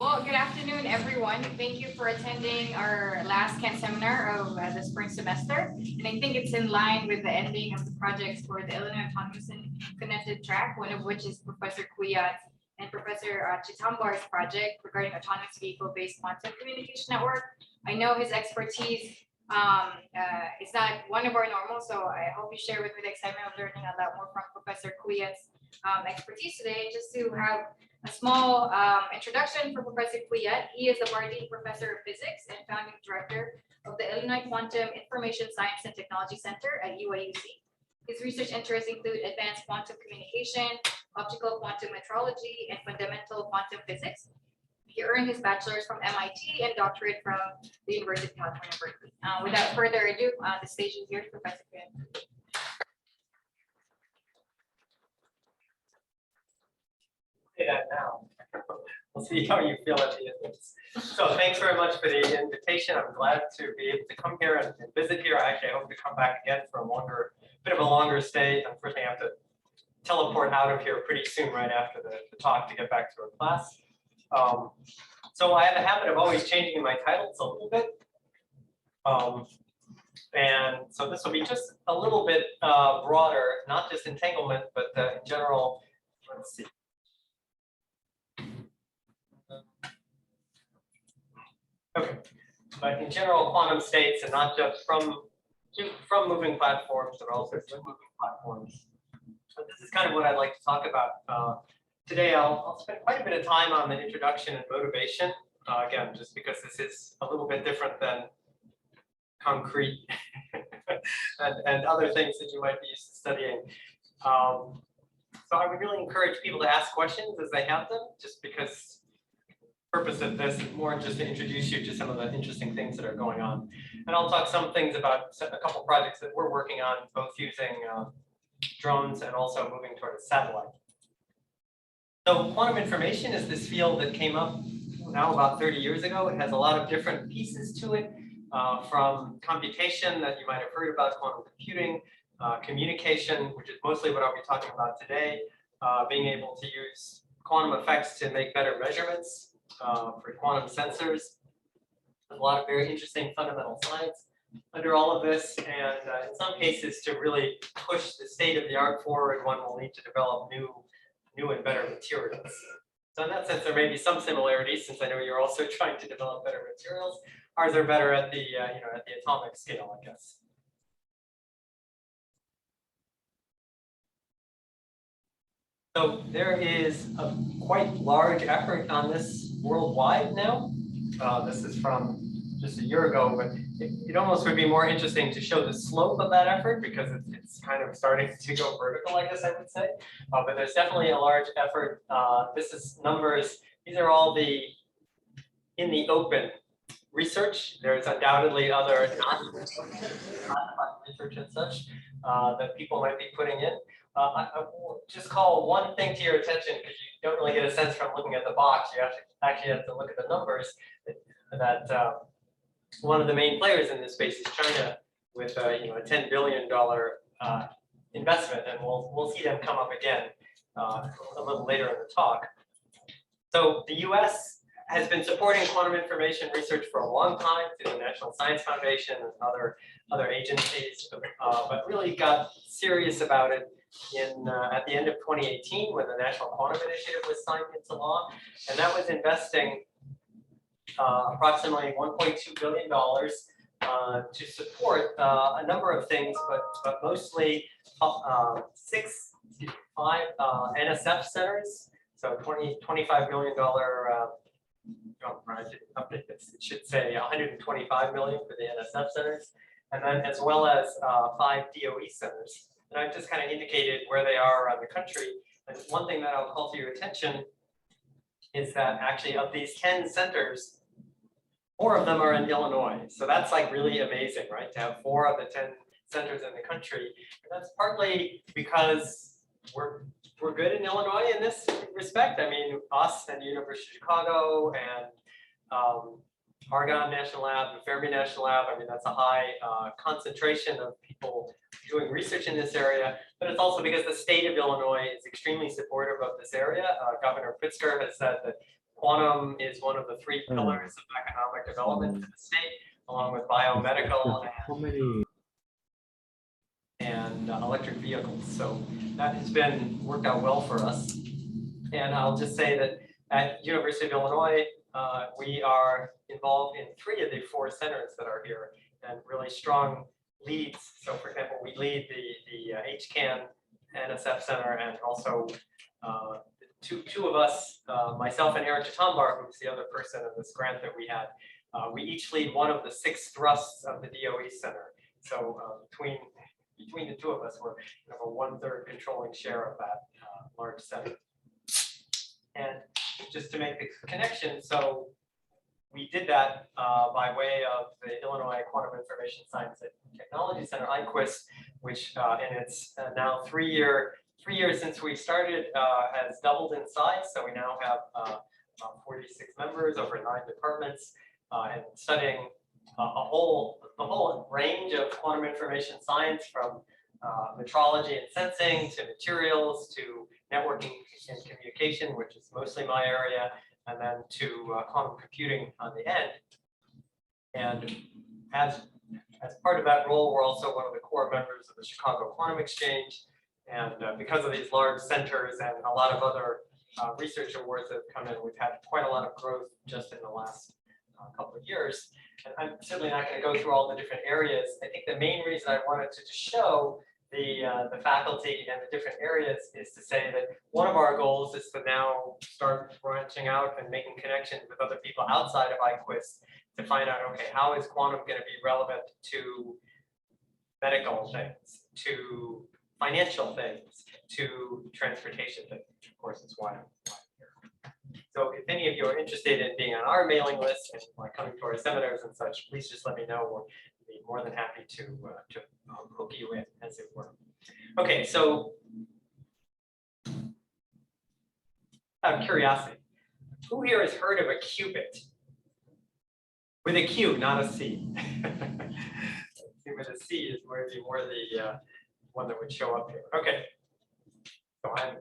Well, good afternoon, everyone. Thank you for attending our last Kent seminar of the spring semester. And I think it's in line with the ending of the projects for the Illinois Autonomous and Connected Track, one of which is Professor Kwiat and Professor Chitambar's project regarding autonomous vehicle-based quantum communication network. I know his expertise is not one of our normal, so I hope you share with me the excitement of learning a lot more from Professor Kwiat's expertise today, just to have a small introduction for Professor Kwiat. He is the Bardeen Professor of Physics and founding director of the Illinois Quantum Information Science and Technology Center at UIUC. His research interests include advanced quantum communication, optical quantum metrology, and fundamental quantum physics. He earned his bachelor's from MIT and doctorate from the University of California, Berkeley. Without further ado, the stage is yours, Professor Kwiat. That now. We'll see how you feel at the end of this. So thanks very much for the invitation. I'm glad to be able to come here and visit here. Actually, I hope to come back again for a bit of a longer stay. Unfortunately, I have to teleport out of here pretty soon, right after the talk, to get back to our class. So I have a habit of always changing my titles a little bit. And so this will be just a little bit broader, not just entanglement, but in general. Let's see. Okay, but in general, quantum states, and not just from moving platforms, but also from moving platforms. So this is kind of what I'd like to talk about today. I'll spend quite a bit of time on the introduction and motivation. Again, just because this is a little bit different than concrete and other things that you might be used to studying. So I would really encourage people to ask questions as they have them, just because purpose of this is more just to introduce you to some of the interesting things that are going on. And I'll talk some things about a couple projects that we're working on, both using drones and also moving toward a satellite. So quantum information is this field that came up now about 30 years ago. It has a lot of different pieces to it, from computation that you might have heard about, quantum computing, communication, which is mostly what I'll be talking about today, being able to use quantum effects to make better measurements, for quantum sensors. There's a lot of very interesting fundamental science under all of this, and in some cases, to really push the state of the art forward, one will need to develop new and better materials. So in that sense, there may be some similarities, since I know you're also trying to develop better materials. Ours are better at the at the atomic scale, I guess. So there is a quite large effort on this worldwide now. This is from just a year ago, but it almost would be more interesting to show the slope of that effort, because it's kind of starting to go vertical, I guess I would say. But there's definitely a large effort. This is numbers. These are all in the open research. There's undoubtedly other research and such that people might be putting in. I will just call one thing to your attention, because you don't really get a sense from looking at the box. You actually have to look at the numbers. That one of the main players in this space is China, with a $10 billion investment, and we'll see them come up again a little later in the talk. So the U.S. has been supporting quantum information research for a long time through the National Science Foundation and other agencies, but really got serious about it at the end of 2018, when the National Quantum Initiative was signed into law, and that was investing approximately $1.2 billion to support a number of things, but mostly five NSF centers. So $25 million. It should say 125 million for the NSF centers, and then as well as 5 DOE centers. And I've just kind of indicated where they are around the country. And one thing that I'll call to your attention is that actually of these 10 centers, 4 of them are in Illinois. So that's like really amazing, right? To have 4 of the 10 centers in the country. And that's partly because we're good in Illinois in this respect. I mean, us and the University of Chicago and Argonne National Lab, the Fermi National Lab. I mean, that's a high concentration of people doing research in this area, but it's also because the state of Illinois is extremely supportive of this area. Governor Pritzker has said that Quantum is one of the three pillars of economic development in the state, along with biomedical and electric vehicles. So that has been worked out well for us. And I'll just say that at University of Illinois, we are involved in 3 of the 4 centers that are here, and really strong leads. So for example, we lead the HCAN NSF Center, and also two of us, myself and Aaron Chitambar, who's the other person in this grant that we had, we each lead one of the 6 thrusts of the DOE Center. So between the 2 of us, we're kind of a 1/3 controlling share of that large center. And just to make the connection, so we did that by way of the Illinois Quantum Information Science and Technology Center, IQUIS, which in its now 3 years since we started has doubled in size. So we now have 46 members over 9 departments and studying the whole range of quantum information science, from metrology and sensing to materials to networking and communication, which is mostly my area, and then to quantum computing on the end. And as part of that role, we're also one of the core members of the Chicago Quantum Exchange. And because of these large centers and a lot of other research awards that have come in, we've had quite a lot of growth just in the last couple of years. And I'm certainly not going to go through all the different areas. I think the main reason I wanted to just show the faculty and the different areas is to say that one of our goals is to now start branching out and making connections with other people outside of IQUIS to find out, okay, how is quantum going to be relevant to medical things, to financial things, to transportation things, which of course is why I'm here. So if any of you are interested in being on our mailing list and like coming to our seminars and such, please just let me know. We'll be more than happy to hook you in, as it were. Okay, so out of curiosity, who here has heard of a qubit? With a Q, not a C. With a C is more the one that would show up here. Okay, so I'm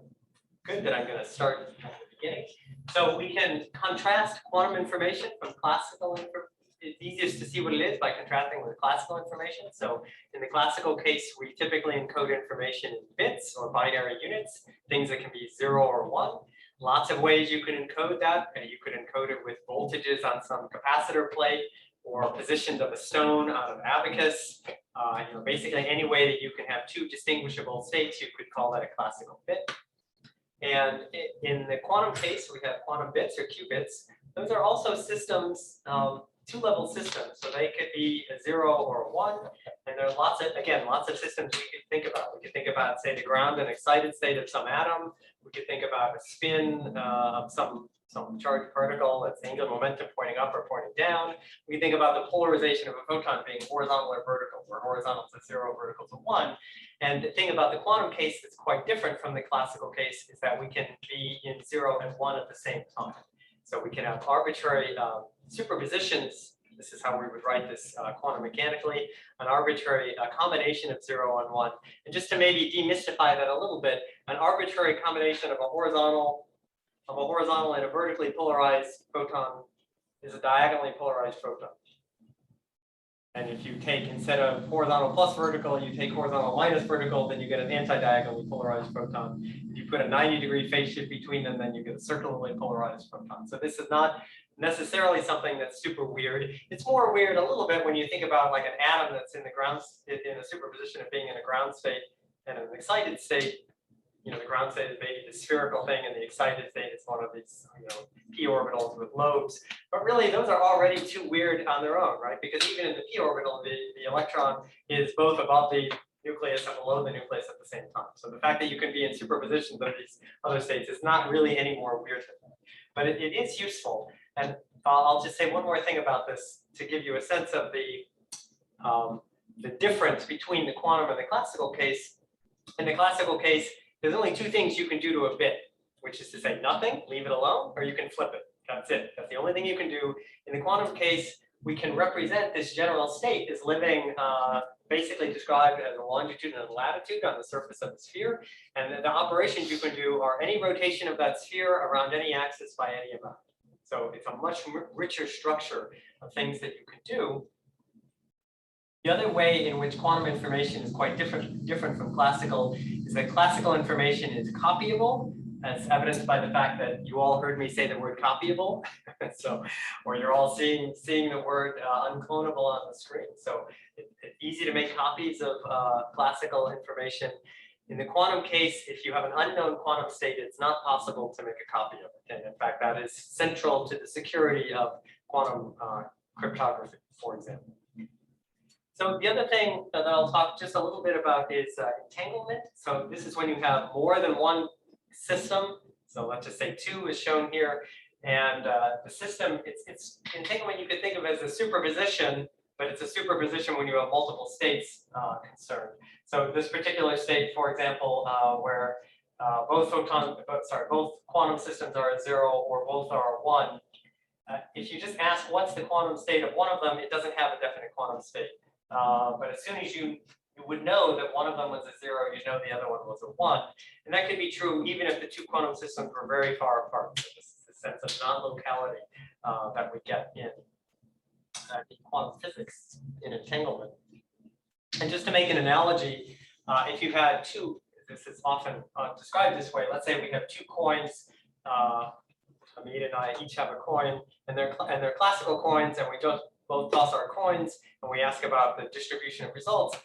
good that I'm going to start at the beginning. So we can contrast quantum information from classical information. It's easiest to see what it is by contrasting with classical information. So in the classical case, we typically encode information in bits or binary units, things that can be 0 or 1. Lots of ways you can encode that. And you could encode it with voltages on some capacitor plate or positions of a stone on an abacus. Basically any way that you can have 2 distinguishable states, you could call that a classical bit. And in the quantum case, we have quantum bits or qubits. Those are also systems, 2-level systems. So they could be a 0 or a 1. And there are lots of systems we could think about. We could think about, say, the ground and excited state of some atom. We could think about a spin of some charged particle, that's angular momentum pointing up or pointing down. We can think about the polarization of a photon being horizontal or vertical, where horizontal is 0, vertical is 1. And the thing about the quantum case that's quite different from the classical case is that we can be in 0 and 1 at the same time. So we can have arbitrary superpositions. This is how we would write this quantum mechanically, an arbitrary combination of 0 and 1. And just to maybe demystify that a little bit, an arbitrary combination of a horizontal and a vertically polarized photon is a diagonally polarized photon. And if you take, instead of horizontal plus vertical, you take horizontal minus vertical, then you get an anti-diagonally polarized photon. If you put a 90-degree phase shift between them, then you get a circularly polarized photon. So this is not necessarily something that's super weird. It's more weird a little bit when you think about like an atom that's in the ground, in a superposition of being in a ground state and an excited state. The ground state is maybe the spherical thing, and the excited state is one of these, p orbitals with lobes. But really, those are already too weird on their own, right? Because even in the p orbital, the electron is both above the nucleus and below the nucleus at the same time. So the fact that you can be in superpositions of these other states is not really any more weird than that. But it is useful. And I'll just say one more thing about this to give you a sense of the difference between the quantum and the classical case. In the classical case, there's only 2 things you can do to a bit, which is to say nothing, leave it alone, or you can flip it. That's it. That's the only thing you can do. In the quantum case, we can represent this general state as living basically described as a longitude and a latitude on the surface of the sphere. And the operations you can do are any rotation of that sphere around any axis by any amount. So it's a much richer structure of things that you can do. The other way in which quantum information is quite different from classical is that classical information is copyable, as evidenced by the fact that you all heard me say the word copyable. So, or you're all seeing the word unclonable on the screen. So it's easy to make copies of classical information. In the quantum case, if you have an unknown quantum state, it's not possible to make a copy of it. And in fact, that is central to the security of quantum cryptography, for example. So the other thing that I'll talk just a little bit about is entanglement. So this is when you have more than one system. So let's just say 2 is shown here. And the system, it's entanglement you could think of as a superposition, but it's a superposition when you have multiple states concerned. So this particular state, for example, where both quantum systems are at 0 or both are 1, if you just ask what's the quantum state of one of them, it doesn't have a definite quantum state. But as soon as you would know that one of them was a 0, you know the other one was a 1. And that could be true even if the 2 quantum systems were very far apart. So this is the sense of non-locality that we get in quantum physics in entanglement. And just to make an analogy, if you had 2, this is often described this way, let's say we have 2 coins, Hamid and I each have a coin, and they're classical coins, and we just both toss our coins, and we ask about the distribution of results.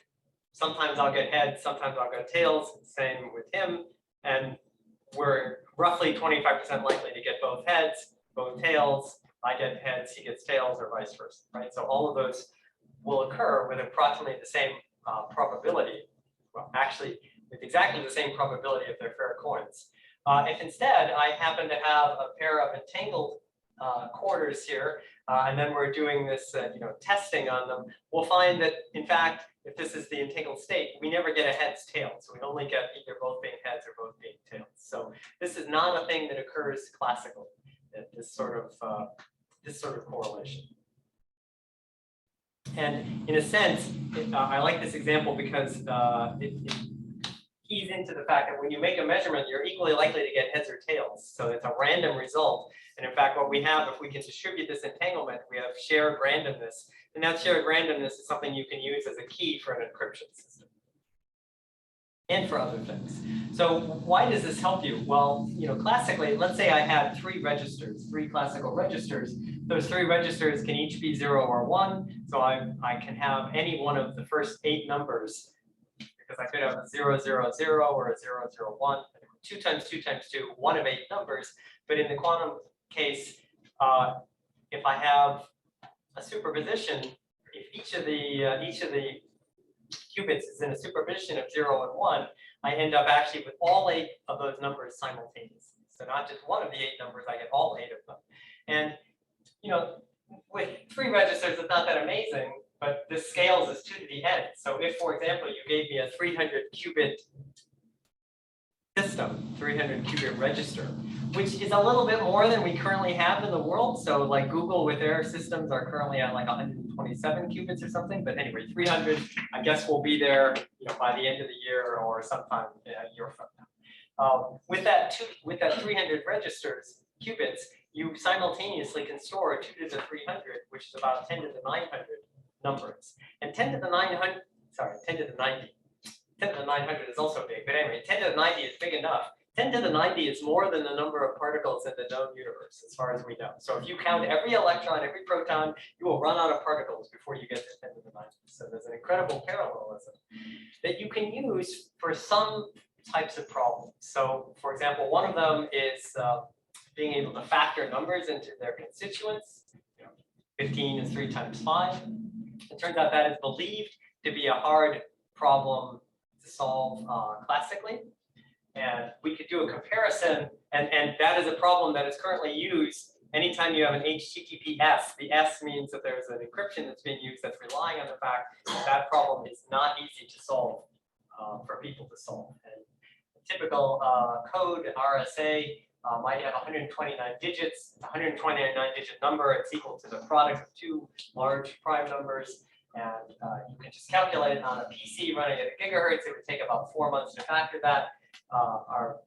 Sometimes I'll get heads, sometimes I'll get tails, same with him, and we're roughly 25% likely to get both heads, both tails. I get heads, he gets tails, or vice versa, right? So all of those will occur with approximately the same probability. Well, actually, with exactly the same probability if they're fair coins. If instead I happen to have a pair of entangled quarters here, and then we're doing this testing on them, we'll find that, in fact, if this is the entangled state, we never get a heads tails. So we only get either both being heads or both being tails. So this is not a thing that occurs classically, this sort of correlation. And in a sense, I like this example because it keys into the fact that when you make a measurement, you're equally likely to get heads or tails. So it's a random result. And in fact, what we have, if we can distribute this entanglement, we have shared randomness. And that shared randomness is something you can use as a key for an encryption system and for other things. So why does this help you? Well, classically, let's say I had 3 registers, 3 classical registers. Those 3 registers can each be 0 or 1. So I can have any one of the first 8 numbers, because I could have a 0, 0, 0 or a 0, 0, 1. 2 times 2 times 2, 1 of 8 numbers. But in the quantum case, if I have a superposition, if each of the qubits is in a superposition of 0 and 1, I end up actually with all 8 of those numbers simultaneously. So not just one of the 8 numbers, I get all 8 of them. And with 3 registers, it's not that amazing, but this scales as 2 to the n. So if, for example, you gave me a 300 qubit system, 300 qubit register, which is a little bit more than we currently have in the world. So like Google with their systems are currently at like 127 qubits or something. But anyway, 300, I guess we'll be there by the end of the year or sometime a year from now. With that 300 registers, qubits, you simultaneously can store 2 to the 300, which is about 10 to the 900 numbers. And 10 to the 900, sorry, 10 to the 90. 10 to the 900 is also big, but anyway, 10 to the 90 is big enough. 10 to the 90 is more than the number of particles in the known universe, as far as we know. So if you count every electron, every proton, you will run out of particles before you get to 10 to the 90. So there's an incredible parallelism that you can use for some types of problems. So for example, one of them is being able to factor numbers into their constituents. 15 is 3 times 5. It turns out that is believed to be a hard problem to solve classically. And we could do a comparison, and that is a problem that is currently used anytime you have an HTTPS. The S means that there's an encryption that's being used that's relying on the fact that that problem is not easy to solve for people to solve. And a typical code, an RSA, might have 129 digits. It's a 129-digit number. It's equal to the product of 2 large prime numbers. And you can just calculate it on a PC running at a gigahertz. It would take about 4 months to factor that. Our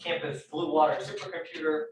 campus Blue Water supercomputer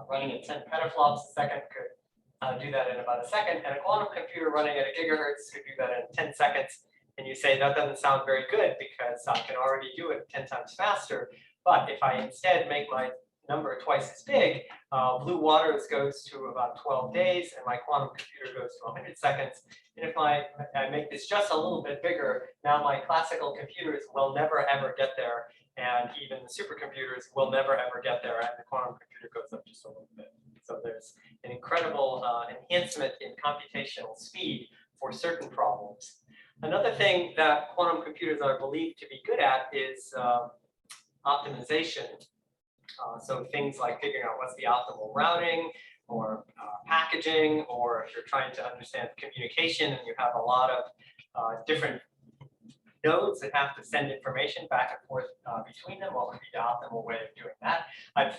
running at 10 petaflops a second could do that in about a second, and a quantum computer running at a gigahertz could do that in 10 seconds. And you say that doesn't sound very good because I can already do it 10 times faster. But if I instead make my number twice as big, blue waters goes to about 12 days, and my quantum computer goes to 100 seconds. And if I make this just a little bit bigger, now my classical computers will never ever get there, and even the supercomputers will never ever get there, and the quantum computer goes up just a little bit. So there's an incredible enhancement in computational speed for certain problems. Another thing that quantum computers are believed to be good at is optimization. So things like figuring out what's the optimal routing or packaging, or if you're trying to understand communication and you have a lot of different nodes that have to send information back and forth between them, what would be the optimal way of doing that? I've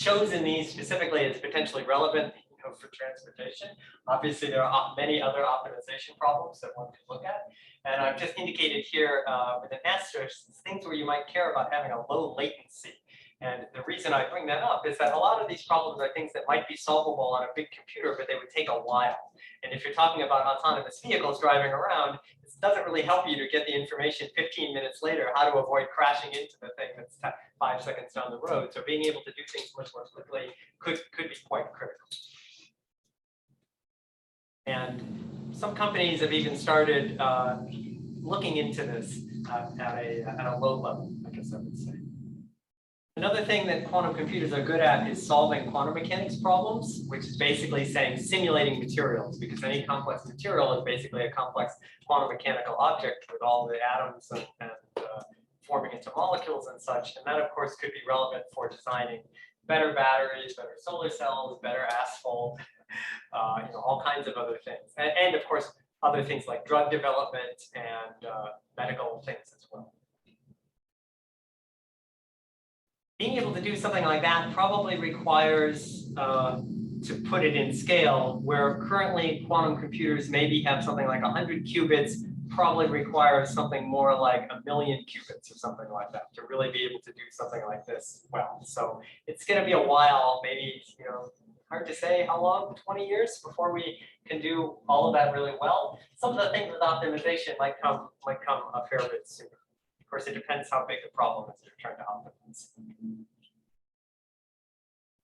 chosen these specifically as potentially relevant for transportation. Obviously, there are many other optimization problems that one could look at. And I've just indicated here with an asterisk things where you might care about having a low latency. And the reason I bring that up is that a lot of these problems are things that might be solvable on a big computer, but they would take a while. And if you're talking about autonomous vehicles driving around, it doesn't really help you to get the information 15 minutes later, how to avoid crashing into the thing that's 5 seconds down the road. So being able to do things much more quickly could be quite critical. And some companies have even started looking into this at a low level, I guess I would say. Another thing that quantum computers are good at is solving quantum mechanics problems, which is basically saying simulating materials, because any complex material is basically a complex quantum mechanical object with all the atoms and forming into molecules and such. And that, of course, could be relevant for designing better batteries, better solar cells, better asphalt, all kinds of other things. And of course, other things like drug development and medical things as well. Being able to do something like that probably requires to put it in scale, where currently quantum computers maybe have something like 100 qubits, probably requires something more like 1,000,000 qubits or something like that to really be able to do something like this well. So it's going to be a while, maybe, hard to say how long, 20 years before we can do all of that really well. Some of the things with optimization might come a fair bit sooner. Of course, it depends how big the problem is you're trying to optimize.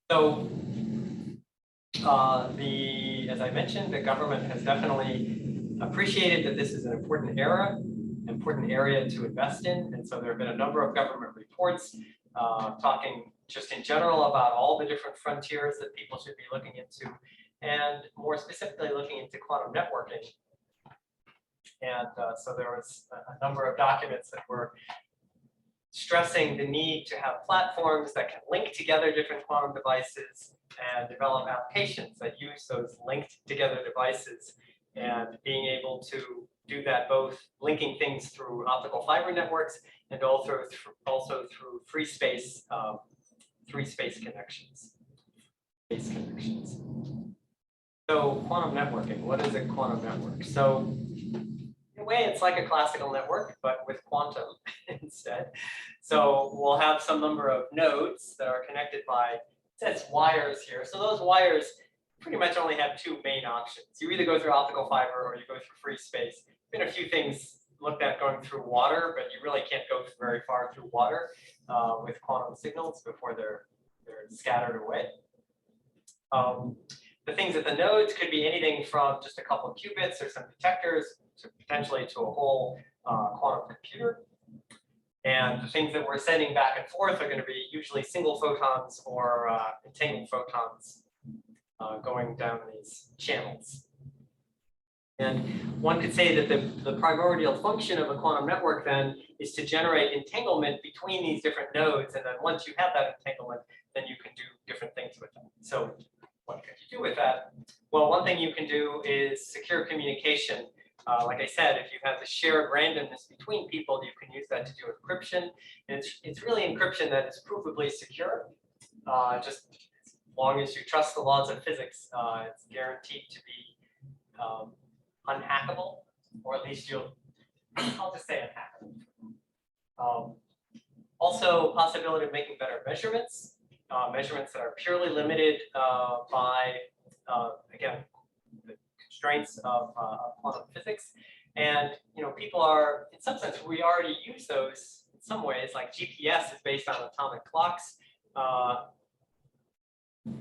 So as I mentioned, the government has definitely appreciated that this is an important area to invest in. And so there have been a number of government reports talking just in general about all the different frontiers that people should be looking into, and more specifically looking into quantum networking. And so there was a number of documents that were stressing the need to have platforms that can link together different quantum devices and develop applications that use those linked together devices, and being able to do that both linking things through optical fiber networks and also through free space connections. So quantum networking, what is a quantum network? So in a way, it's like a classical network, but with quantum instead. So we'll have some number of nodes that are connected by, it says wires here. So those wires pretty much only have two main options. You either go through optical fiber or you go through free space. There's been a few things looked at going through water, but you really can't go very far through water with quantum signals before they're scattered away. The things at the nodes could be anything from just a couple of qubits or some detectors to potentially to a whole quantum computer. And the things that we're sending back and forth are going to be usually single photons or entangled photons going down these channels. And one could say that the primordial function of a quantum network then is to generate entanglement between these different nodes. And then once you have that entanglement, then you can do different things with them. So what can you do with that? Well, one thing you can do is secure communication. Like I said, if you have the shared randomness between people, you can use that to do encryption. And it's really encryption that is provably secure. Just as long as you trust the laws of physics, it's guaranteed to be unhackable, or at least I'll just say unhackable. Also, possibility of making better measurements. measurements that are purely limited by, again, the constraints of quantum physics. And people are, in some sense, we already use those in some ways, like GPS is based on atomic clocks.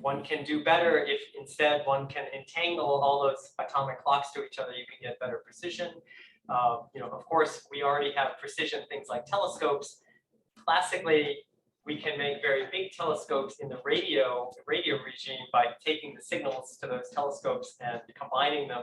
One can do better if instead one can entangle all those atomic clocks to each other, you can get better precision. Of course, we already have precision things like telescopes. Classically, we can make very big telescopes in the radio regime by taking the signals to those telescopes and combining them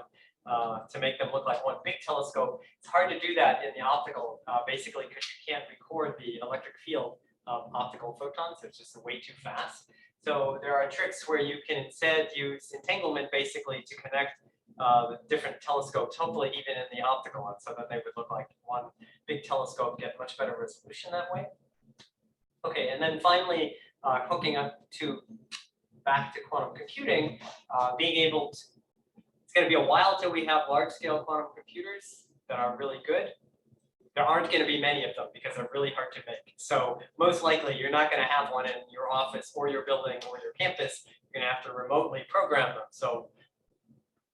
to make them look like one big telescope. It's hard to do that in the optical, basically because you can't record the electric field of optical photons. It's just way too fast. So there are tricks where you can instead use entanglement basically to connect the different telescopes, hopefully even in the optical one, so that they would look like one big telescope, get much better resolution that way. Okay, and then finally, hooking up back to quantum computing, being able to, it's going to be a while till we have large-scale quantum computers that are really good. There aren't going to be many of them because they're really hard to make. So most likely, you're not going to have one in your office or your building or your campus. You're going to have to remotely program them. So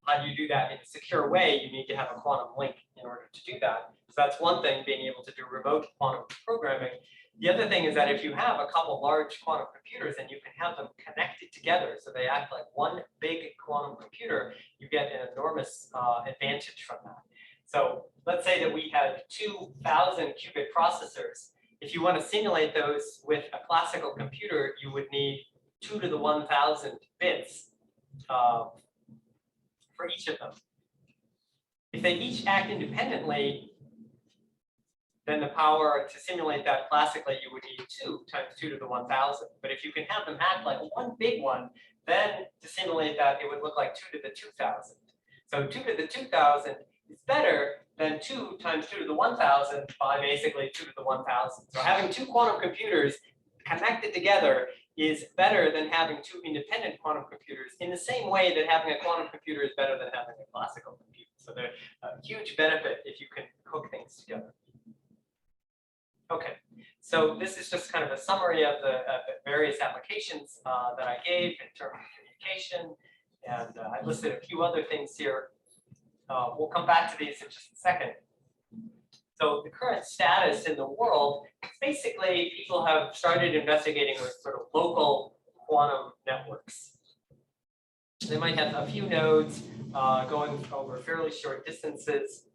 how do you do that in a secure way? You need to have a quantum link in order to do that. So that's one thing, being able to do remote quantum programming. The other thing is that if you have a couple large quantum computers and you can have them connected together so they act like one big quantum computer, you get an enormous advantage from that. So let's say that we had 2,000 qubit processors. If you want to simulate those with a classical computer, you would need 2 to the 1,000 bits for each of them. If they each act independently, then the power to simulate that classically, you would need 2 times 2 to the 1,000. But if you can have them act like one big one, then to simulate that, it would look like 2 to the 2,000. So 2 to the 2,000 is better than 2 times 2 to the 1,000 by basically 2 to the 1,000. So having 2 quantum computers connected together is better than having 2 independent quantum computers, in the same way that having a quantum computer is better than having a classical computer. So there's a huge benefit if you can hook things together. Okay, so this is just kind of a summary of the various applications that I gave in terms of communication, and I listed a few other things here. We'll come back to these in just a second. So the current status in the world, basically people have started investigating with sort of local quantum networks. They might have a few nodes going over fairly short distances.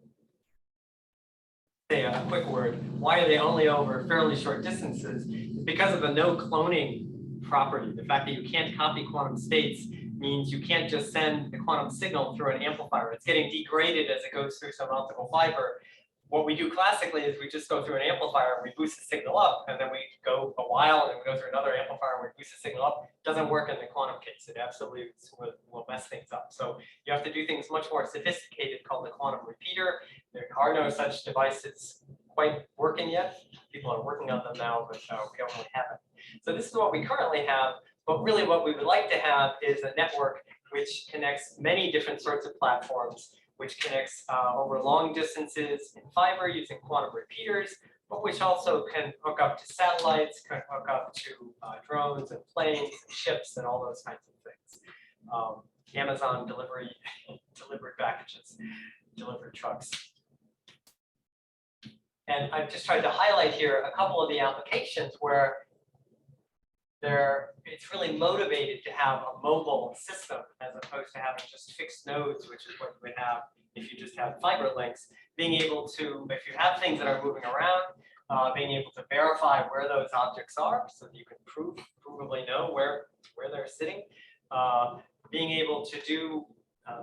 Say a quick word, why are they only over fairly short distances? It's because of the no cloning property. The fact that you can't copy quantum states means you can't just send the quantum signal through an amplifier. It's getting degraded as it goes through some optical fiber. What we do classically is we just go through an amplifier and we boost the signal up, and then we go a while and we go through another amplifier and we boost the signal up. It doesn't work in the quantum case. It absolutely will mess things up. So you have to do things much more sophisticated called the quantum repeater. There are no such devices quite working yet. People are working on them now, but we don't really have it. So this is what we currently have, but really what we would like to have is a network which connects many different sorts of platforms, which connects over long distances in fiber using quantum repeaters, but which also can hook up to satellites, can hook up to drones and planes and ships and all those kinds of things. Amazon delivered packages, delivered trucks. And I've just tried to highlight here a couple of the applications where it's really motivated to have a mobile system as opposed to having just fixed nodes, which is what you would have if you just have fiber links. Being able to, if you have things that are moving around, being able to verify where those objects are so that you can provably know where they're sitting. Being able to do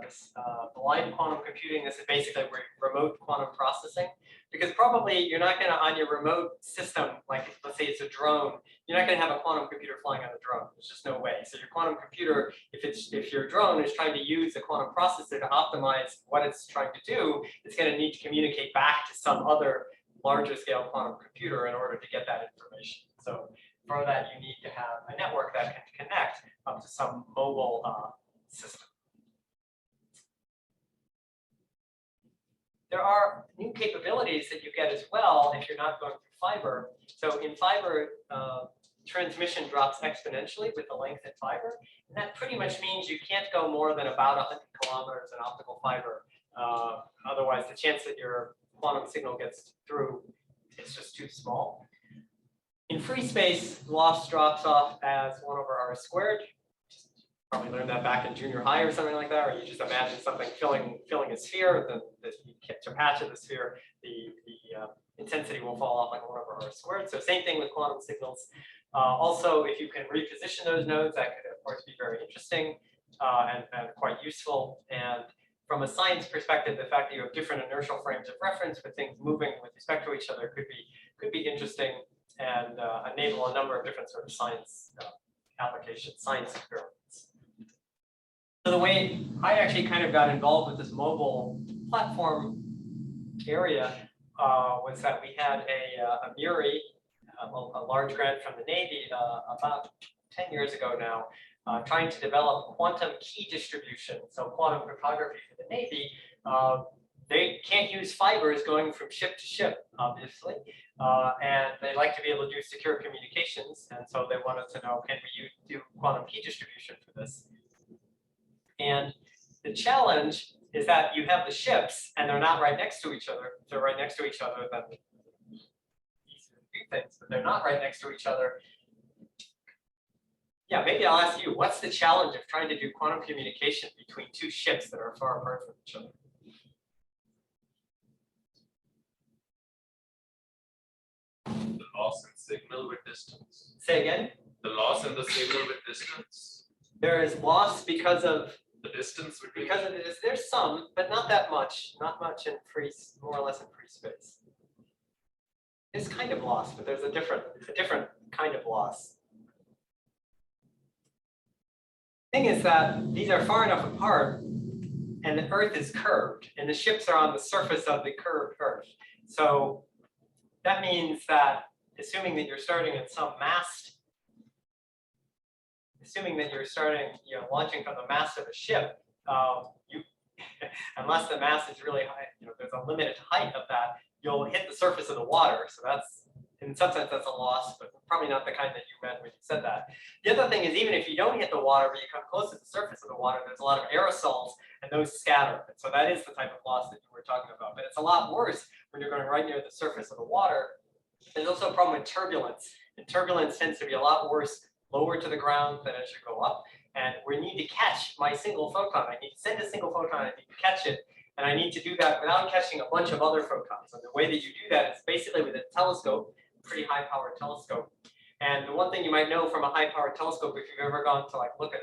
this blind quantum computing. This is basically remote quantum processing, because probably you're not going to, on your remote system, like let's say it's a drone, you're not going to have a quantum computer flying on a drone. There's just no way. So your quantum computer, if your drone is trying to use a quantum processor to optimize what it's trying to do, it's going to need to communicate back to some other larger scale quantum computer in order to get that information. So for that, you need to have a network that can connect up to some mobile system. There are new capabilities that you get as well if you're not going through fiber. So in fiber, transmission drops exponentially with the length in fiber. And that pretty much means you can't go more than about 100 kilometers in optical fiber. Otherwise, the chance that your quantum signal gets through is just too small. In free space, loss drops off as 1 over r squared. Probably learned that back in junior high or something like that, or you just imagine something filling a sphere, then you catch a patch of the sphere, the intensity will fall off like 1 over r squared. So same thing with quantum signals. Also, if you can reposition those nodes, that could of course be very interesting and quite useful. And from a science perspective, the fact that you have different inertial frames of reference with things moving with respect to each other could be interesting and enable a number of different sort of science applications, science experiments. So the way I actually kind of got involved with this mobile platform area was that we had a MURI, a large grant from the Navy about 10 years ago now, trying to develop quantum key distribution, so quantum cryptography for the Navy. They can't use fibers going from ship to ship, obviously, and they like to be able to do secure communications, and so they wanted to know, can we do quantum key distribution for this? And the challenge is that you have the ships, and they're not right next to each other. If they're right next to each other, then easier to do things, but they're not right next to each other. Yeah, maybe I'll ask you, what's the challenge of trying to do quantum communication between two ships that are far apart from each other? The loss in signal with distance. Say again? The loss in the signal with distance. There is loss because of The distance between. Because of this, there's some, but not that much. Not much in free, more or less in free space. It's kind of loss, but there's a different kind of loss. Thing is that these are far enough apart, and the Earth is curved, and the ships are on the surface of the curved Earth. So that means that, assuming that you're starting at some mast, assuming that you're starting, launching from the mast of a ship, unless the mast is really high, there's a limited height of that, you'll hit the surface of the water. So that's, in some sense, that's a loss, but probably not the kind that you meant when you said that. The other thing is, even if you don't hit the water, but you come close to the surface of the water, there's a lot of aerosols, and those scatter. And so that is the type of loss that you were talking about. But it's a lot worse when you're going right near the surface of the water. There's also a problem with turbulence, and turbulence tends to be a lot worse lower to the ground than as you go up. And we need to catch my single photon. I need to send a single photon, I need to catch it, and I need to do that without catching a bunch of other photons. And the way that you do that is basically with a telescope, a pretty high powered telescope. And the one thing you might know from a high powered telescope, if you've ever gone to look at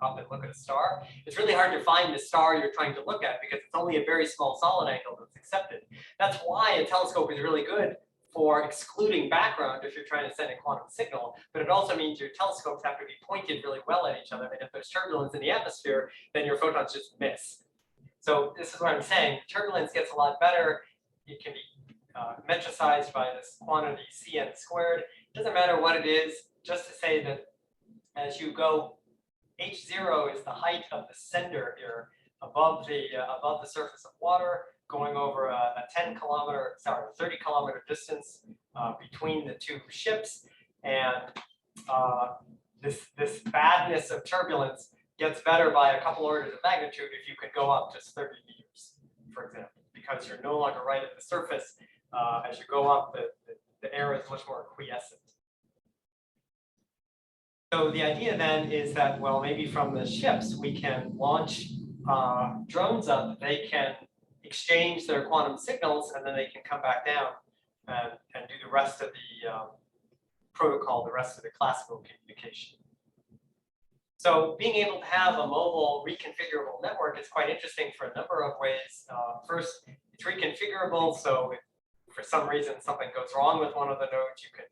up and look at a star, it's really hard to find the star you're trying to look at because it's only a very small solid angle that's accepted. That's why a telescope is really good for excluding background if you're trying to send a quantum signal, but it also means your telescopes have to be pointed really well at each other. And if there's turbulence in the atmosphere, then your photons just miss. So this is what I'm saying. Turbulence gets a lot better. It can be metricized by this quantity Cn squared. It doesn't matter what it is, just to say that as you go, h0 is the height of the sender here above the surface of water, going over a 30 kilometer distance between the two ships. And this badness of turbulence gets better by a couple orders of magnitude if you could go up just 30 meters, for example, because you're no longer right at the surface. As you go up, the air is much more quiescent. So the idea then is that, well, maybe from the ships, we can launch drones up. They can exchange their quantum signals, and then they can come back down and do the rest of the protocol, the rest of the classical communication. So being able to have a mobile reconfigurable network is quite interesting for a number of ways. First, it's reconfigurable, so if for some reason something goes wrong with one of the nodes, you can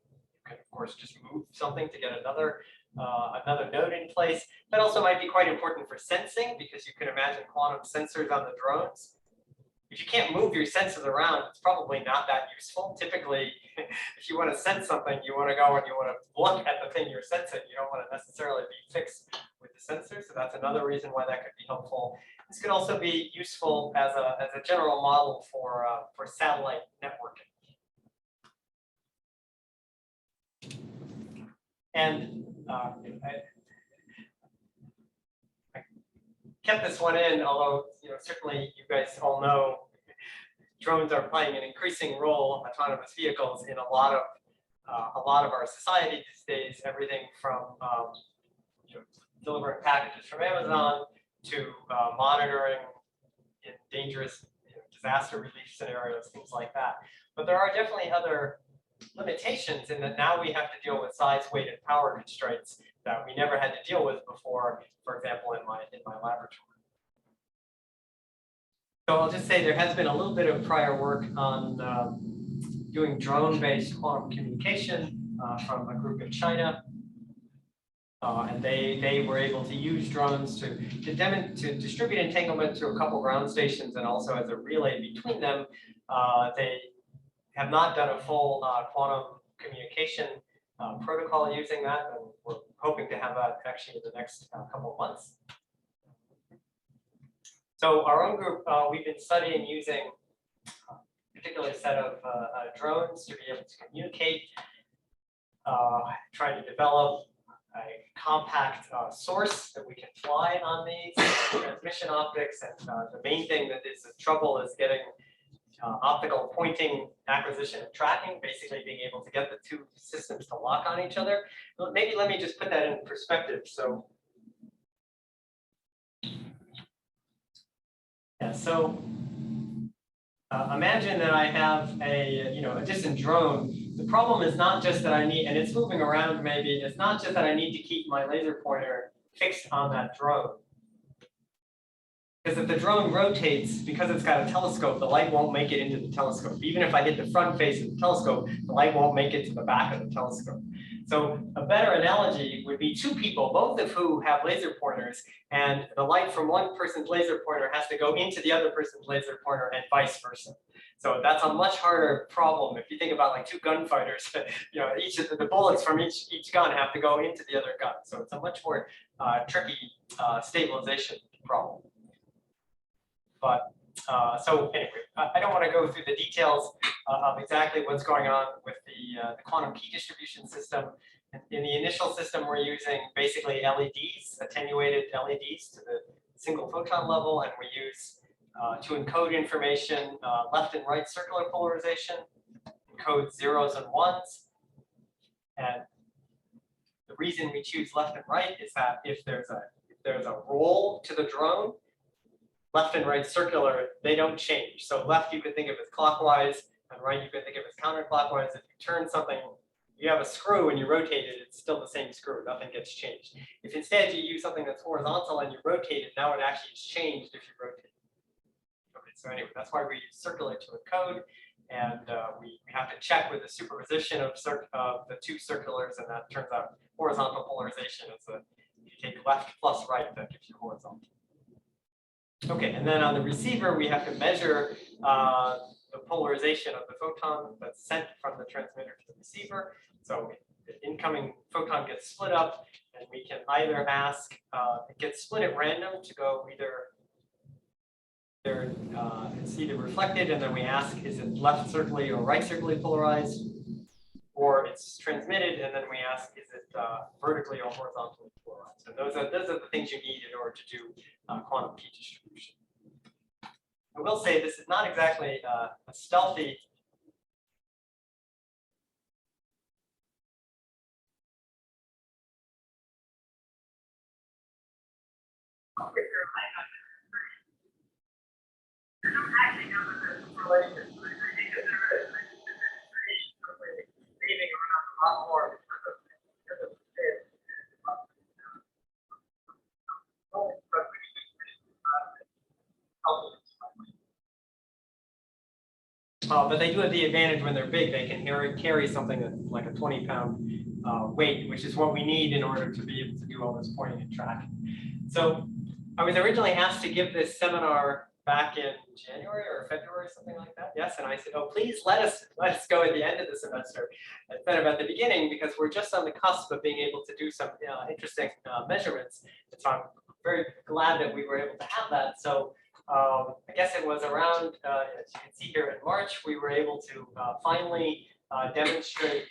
of course just move something to get another node in place. That also might be quite important for sensing, because you can imagine quantum sensors on the drones. If you can't move your sensors around, it's probably not that useful. Typically, if you want to sense something, you want to go and you want to look at the thing you're sensing. You don't want to necessarily be fixed with the sensor. So that's another reason why that could be helpful. This could also be useful as a general model for satellite networking. And I kept this one in, although certainly you guys all know drones are playing an increasing role, autonomous vehicles, in a lot of our society these days. Everything from delivering packages from Amazon to monitoring in dangerous disaster relief scenarios, things like that. But there are definitely other limitations in that now we have to deal with size, weight, and power constraints that we never had to deal with before, for example, in my laboratory. So I'll just say there has been a little bit of prior work on doing drone-based quantum communication from a group in China. And they were able to use drones to distribute entanglement to a couple ground stations and also as a relay between them. They have not done a full quantum communication protocol using that, and we're hoping to have that actually in the next couple of months. So our own group, we've been studying using a particular set of drones to be able to communicate, trying to develop a compact source that we can fly on these transmission optics. And the main thing that is the trouble is getting optical pointing, acquisition, and tracking, basically being able to get the two systems to lock on each other. Maybe let me just put that in perspective. So, yeah, so imagine that I have a distant drone. The problem is not just that I need, and it's moving around maybe, it's not just that I need to keep my laser pointer fixed on that drone. Because if the drone rotates, because it's got a telescope, the light won't make it into the telescope. Even if I hit the front face of the telescope, the light won't make it to the back of the telescope. So a better analogy would be two people, both of who have laser pointers, and the light from one person's laser pointer has to go into the other person's laser pointer and vice versa. So that's a much harder problem. If you think about like two gunfighters, each of the bullets from each gun have to go into the other gun. So it's a much more tricky stabilization problem. But so anyway, I don't want to go through the details of exactly what's going on with the quantum key distribution system. In the initial system, we're using basically LEDs, attenuated LEDs to the single photon level, and we use to encode information left and right circular polarization, encode zeros and ones. And the reason we choose left and right is that if there's a roll to the drone, left and right circular, they don't change. So left you could think of as clockwise, and right you could think of as counterclockwise. If you turn something, you have a screw and you rotate it, it's still the same screw, nothing gets changed. If instead you use something that's horizontal and you rotate it, now it actually is changed if you rotate it. Okay, so anyway, that's why we use circular to encode, and we have to check with the superposition of the two circulars, and that turns out horizontal polarization is if you take left plus right, that gives you horizontal. Okay, and then on the receiver, we have to measure the polarization of the photon that's sent from the transmitter to the receiver. So the incoming photon gets split up, and we can either ask, it gets split at random to go it's either reflected, and then we ask, is it left circularly or right circularly polarized? Or it's transmitted, and then we ask, is it vertically or horizontally polarized? And those are the things you need in order to do quantum key distribution. I will say this is not exactly a stealthy. I don't actually know that there's a correlation. I think that there is. Leaving around a lot more because of this. But they do have the advantage when they're big, they can carry something that's like a 20-pound weight, which is what we need in order to be able to do all this pointing and tracking. So I was originally asked to give this seminar back in January or February, something like that. Yes, and I said, oh, please let us go at the end of the semester instead of at the beginning, because we're just on the cusp of being able to do some interesting measurements. And so I'm very glad that we were able to have that. So I guess it was around, as you can see here in March, we were able to finally demonstrate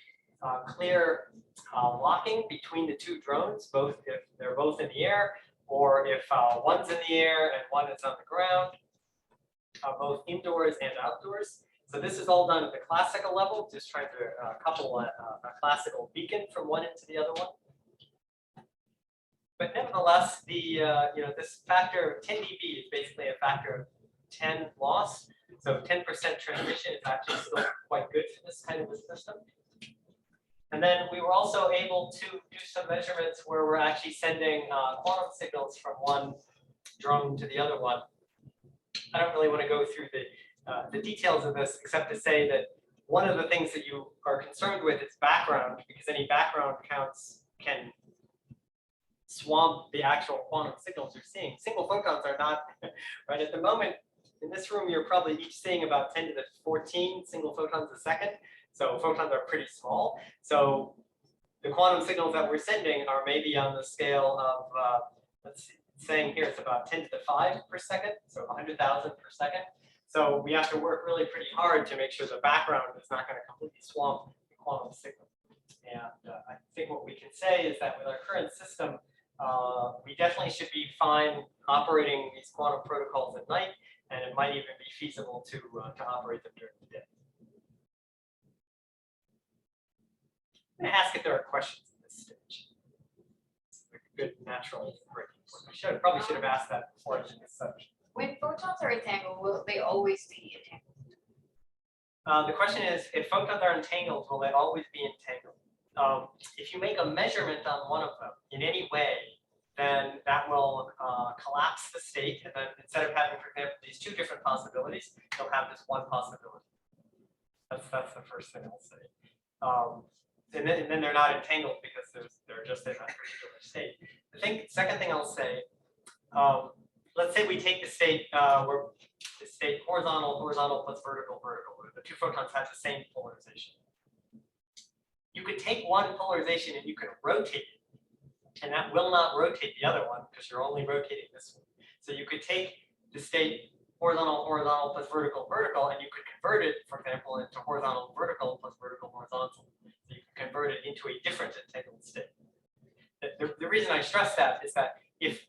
clear locking between the two drones, both if they're both in the air or if one's in the air and one is on the ground, both indoors and outdoors. So this is all done at the classical level, just trying to couple a classical beacon from one end to the other one. But nevertheless, the this factor of 10 dB is basically a factor of 10 loss. So 10% transmission is actually still quite good for this kind of a system. And then we were also able to do some measurements where we're actually sending quantum signals from one drone to the other one. I don't really want to go through the details of this, except to say that one of the things that you are concerned with is background, because any background counts can swamp the actual quantum signals you're seeing. Single photons are not, right? At the moment, in this room, you're probably each seeing about 10 to the 14 single photons a second. So photons are pretty small. So the quantum signals that we're sending are maybe on the scale of, let's see, saying here it's about 10 to the 5 per second, so 100,000 per second. So we have to work really pretty hard to make sure the background is not going to completely swamp the quantum signal. And I think what we can say is that with our current system, we definitely should be fine operating these quantum protocols at night, and it might even be feasible to operate them during the day. I'm going to ask if there are questions at this stage. It's a good natural breaking point. Probably should have asked that before I did this section. When photons are entangled, will they always be entangled? The question is, if photons are entangled, will they always be entangled? If you make a measurement on one of them in any way, then that will collapse the state. And then instead of having, for example, these two different possibilities, you'll have this one possibility. That's the first thing I'll say. And then they're not entangled because they're just in that particular state. The second thing I'll say, let's say we take the state where the state horizontal plus vertical, where the two photons have the same polarization. You could take one polarization and you can rotate it, and that will not rotate the other one because you're only rotating this one. So you could take the state horizontal plus vertical, and you could convert it, for example, into horizontal vertical plus vertical horizontal. So you can convert it into a different entangled state. The reason I stress that is that if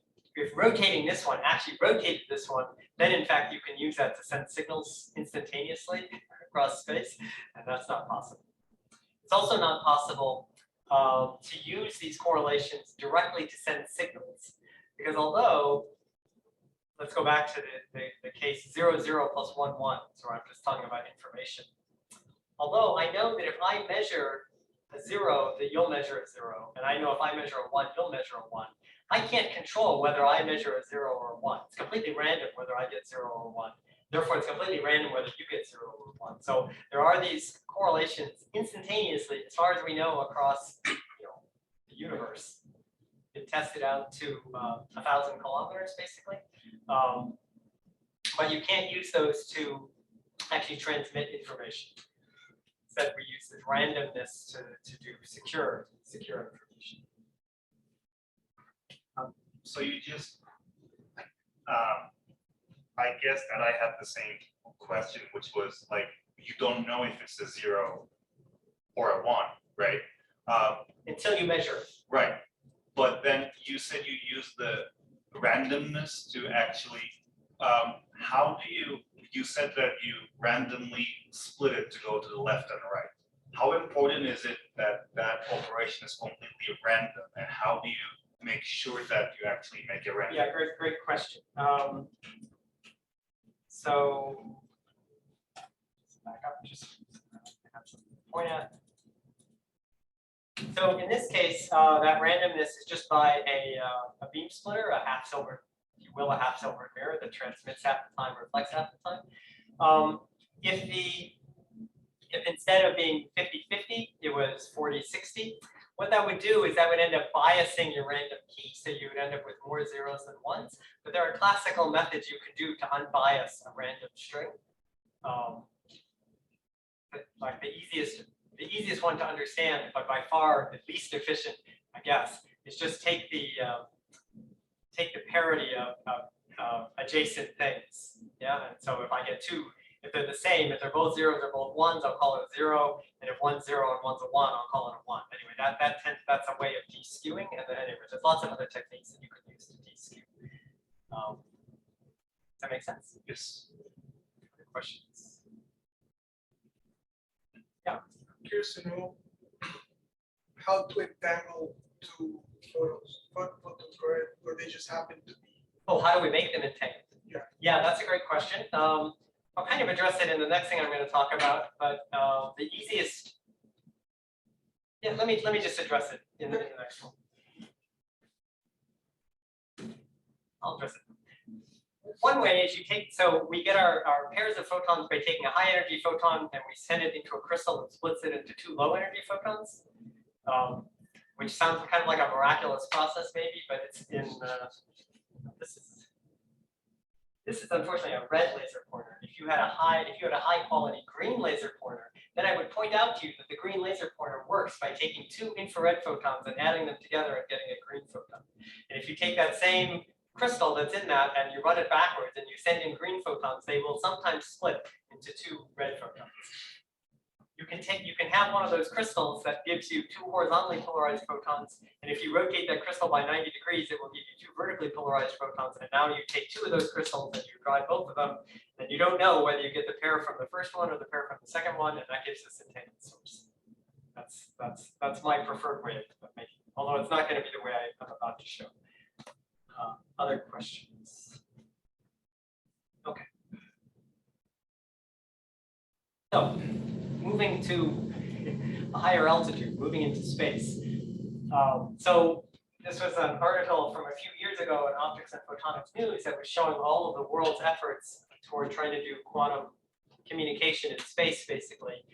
rotating this one actually rotated this one, then in fact you can use that to send signals instantaneously across space, and that's not possible. It's also not possible to use these correlations directly to send signals, because although, let's go back to the case 0, 0 plus 1, 1, so I'm just talking about information. Although I know that if I measure a 0, that you'll measure a 0, and I know if I measure a 1, you'll measure a 1. I can't control whether I measure a 0 or a 1. It's completely random whether I get 0 or 1. Therefore, it's completely random whether you get 0 or 1. So there are these correlations instantaneously, as far as we know, across the universe. It tested out to 1,000 kilometers, basically. But you can't use those to actually transmit information. Instead, we use this randomness to do secure information. So you just, I guess that I had the same question, which was like, you don't know if it's a 0 or a 1, right? Until you measure it. Right. But then you said you use the randomness to actually, how do you said that you randomly split it to go to the left and the right. How important is it that that operation is completely random, and how do you make sure that you actually make it random? Yeah, great question. So back up, just have something to point at. So in this case, that randomness is just by a beam splitter, a half silver, if you will, a half silver mirror that transmits half the time, reflects half the time. If instead of being 50-50, it was 40-60, what that would do is that would end up biasing your random key, so you would end up with more zeros than ones. But there are classical methods you could do to unbias a random string. But like the easiest one to understand, but by far the least efficient, I guess, is just take the parity of adjacent things. Yeah, and so if I get two If they're the same, if they're both zeros or both ones, I'll call it a 0. And if one's 0 and one's a 1, I'll call it a 1. Anyway, that's a way of de-skewing. And then anyway, there's lots of other techniques that you could use to de-skew. Does that make sense? Yes. Good questions. Curious to know how to entangle two photons, or they just happen to be. Oh, how do we make them entangled? Yeah. Yeah, that's a great question. I'll kind of address it in the next thing I'm going to talk about, but the easiest. Yeah, let me just address it in the next one. I'll address it. One way is you take, so we get our pairs of photons by taking a high energy photon and we send it into a crystal that splits it into 2 low energy photons, which sounds kind of like a miraculous process maybe, but it's in, this is unfortunately a red laser pointer. If you had a high quality green laser pointer, then I would point out to you that the green laser pointer works by taking 2 infrared photons and adding them together and getting a green photon. And if you take that same crystal that's in that and you run it backwards and you send in green photons, they will sometimes split into 2 red photons. You can have one of those crystals that gives you 2 horizontally polarized photons, and if you rotate that crystal by 90 degrees, it will give you 2 vertically polarized photons. And now you take 2 of those crystals and you drive both of them, and you don't know whether you get the pair from the first one or the pair from the second one, and that gives us a entangled source. That's my preferred way of making it, although it's not going to be the way I'm about to show. Other questions? Okay. So, moving to a higher altitude, moving into space. So this was an article from a few years ago in Optics and Photonics News that was showing all of the world's efforts toward trying to do quantum communication in space, basically.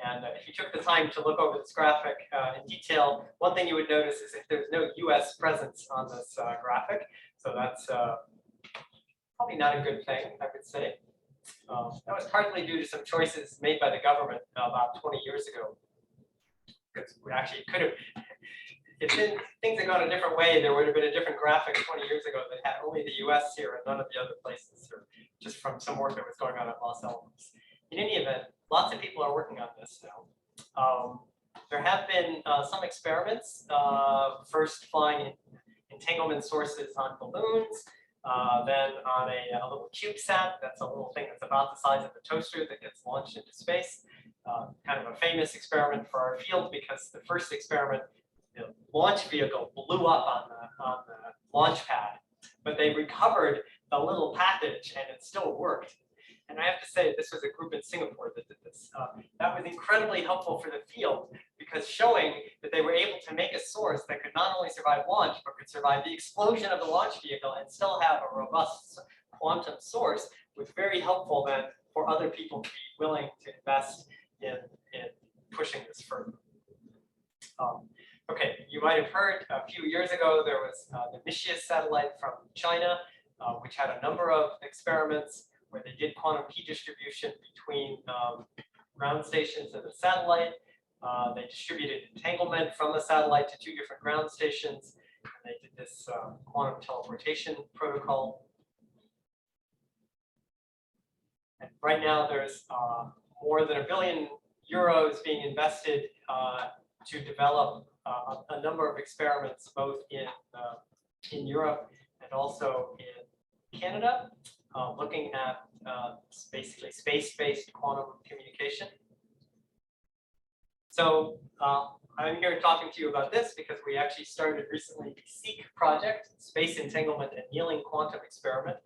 And if you took the time to look over this graphic in detail, one thing you would notice is if there's no US presence on this graphic. So that's probably not a good thing, I would say. That was partly due to some choices made by the government about 20 years ago. Because we actually could have, if things had gone a different way, there would have been a different graphic 20 years ago that had only the US here and none of the other places, or just from some work that was going on at Los Alamos. In any event, lots of people are working on this now. There have been some experiments, first flying entanglement sources on balloons, then on a little CubeSat. That's a little thing that's about the size of a toaster that gets launched into space. Kind of a famous experiment for our field because the first experiment, the launch vehicle blew up on the launch pad, but they recovered the little package and it still worked. And I have to say, this was a group in Singapore that did this. That was incredibly helpful for the field because showing that they were able to make a source that could not only survive launch, but could survive the explosion of the launch vehicle and still have a robust quantum source was very helpful then for other people to be willing to invest in pushing this further. Okay, you might have heard a few years ago, there was the Mischief satellite from China, which had a number of experiments where they did quantum key distribution between ground stations and the satellite. They distributed entanglement from the satellite to 2 different ground stations. And they did this quantum teleportation protocol. And right now there's more than €1 billion being invested to develop a number of experiments both in Europe and also in Canada. Looking at basically space-based quantum communication. So I'm here talking to you about this because we actually started recently the SEEK project, Space Entanglement Annealing Quantum Experiment.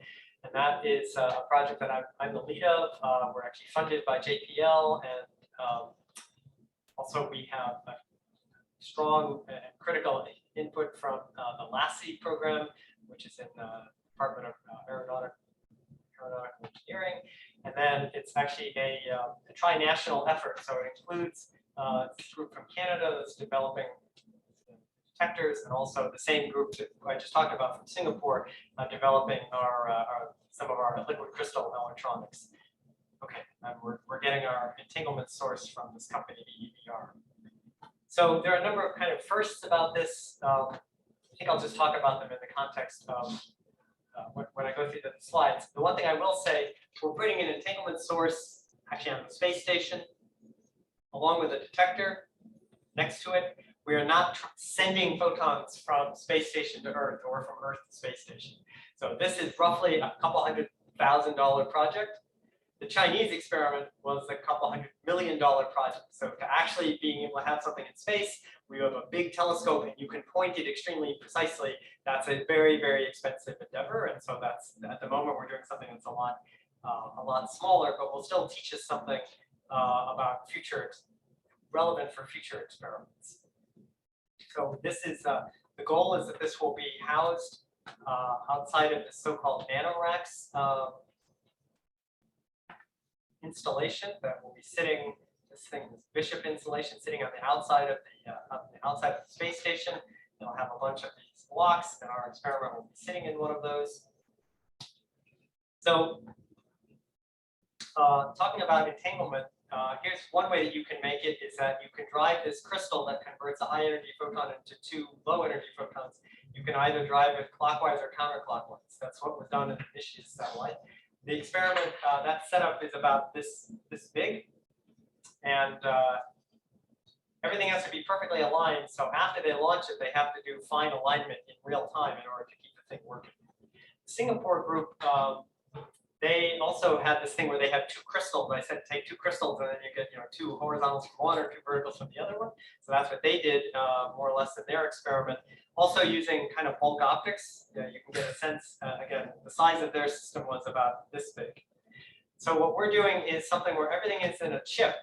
And that is a project that I'm the lead of. We're actually funded by JPL, and also we have a strong and critical input from the LASSI program, which is in the Department of Aeronautical Engineering, and then it's actually a tri-national effort. So it includes a group from Canada that's developing detectors, and also the same group that I just talked about from Singapore, developing some of our liquid crystal electronics. Okay, and we're getting our entanglement source from this company, EBR. So there are a number of kind of firsts about this. I think I'll just talk about them in the context of what when I go through the slides. The one thing I will say, we're putting an entanglement source actually on the space station, along with a detector next to it. We are not sending photons from space station to Earth or from Earth to space station. So this is roughly a couple $100,000 project. The Chinese experiment was a couple $100 million project. So to actually being able to have something in space, we have a big telescope and you can point it extremely precisely. That's a very, very expensive endeavor. And so that's, at the moment, we're doing something that's a lot smaller, but will still teach us something about relevant for future experiments. So this is, the goal is that this will be housed outside of the so-called nanoracks installation that will be sitting, this Bishop installation sitting on the outside of the space station. It'll have a bunch of these blocks, and our experiment will be sitting in one of those. So talking about entanglement, here's one way that you can make it is that you can drive this crystal that converts a high energy photon into two low energy photons. You can either drive it clockwise or counterclockwise. That's what was done in the Nishi's satellite. The experiment, that setup is about this big, and everything has to be perfectly aligned. So after they launch it, they have to do fine alignment in real time in order to keep the thing working. The Singapore group, they also had this thing where they have two crystals. I said take two crystals and then you get two horizontals from one or two verticals from the other one. So that's what they did more or less in their experiment. Also using kind of bulk optics, you can get a sense, again, the size of their system was about this big. So what we're doing is something where everything is in a chip,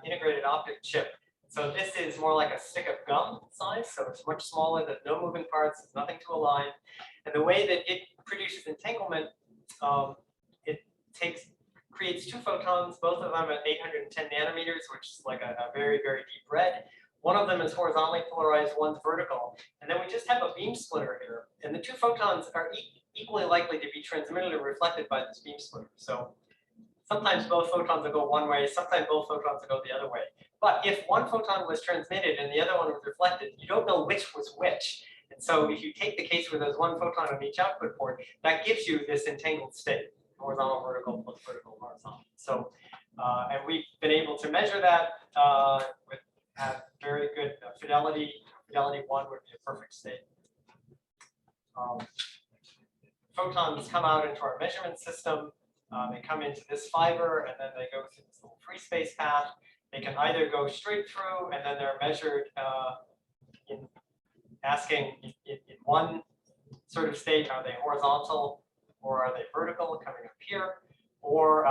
integrated optic chip. So this is more like a stick of gum size, so it's much smaller, there's no moving parts, there's nothing to align. And the way that it produces entanglement, it creates two photons, both of them at 810 nanometers, which is like a very, very deep red. One of them is horizontally polarized, one's vertical. And then we just have a beam splitter here. And the two photons are equally likely to be transmitted or reflected by this beam splitter. So sometimes both photons will go one way, sometimes both photons will go the other way. But if one photon was transmitted and the other one was reflected, you don't know which was which. And so if you take the case where there's one photon on each output port, that gives you this entangled state, horizontal, vertical, plus vertical, horizontal. So, and we've been able to measure that with very good fidelity. Fidelity 1 would be a perfect state. Photons come out into our measurement system. They come into this fiber, and then they go through this little free space path. They can either go straight through, and then they're measured asking in one sort of state, are they horizontal or are they vertical coming up here? Or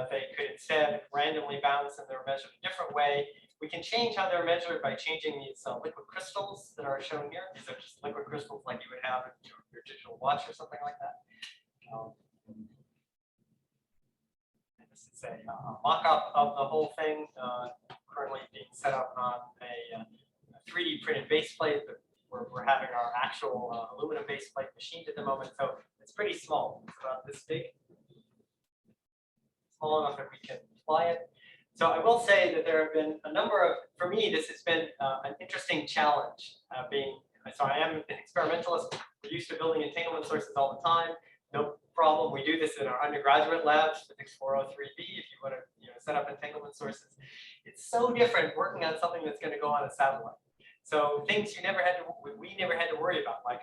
they could instead randomly bounce and they're measured a different way. We can change how they're measured by changing these liquid crystals that are shown here. These are just liquid crystals like you would have in your digital watch or something like that. And this is a mock-up of the whole thing, currently being set up on a 3D printed base plate, but we're having our actual aluminum base plate machined at the moment. So it's pretty small. It's about this big. Small enough that we can fly it. So I will say that there have been a number of, for me, this has been an interesting challenge. So I am an experimentalist. We're used to building entanglement sources all the time. No problem. We do this in our undergraduate labs, Physics 403B, if you want to set up entanglement sources. It's so different working on something that's going to go on a satellite. So things we never had to worry about, like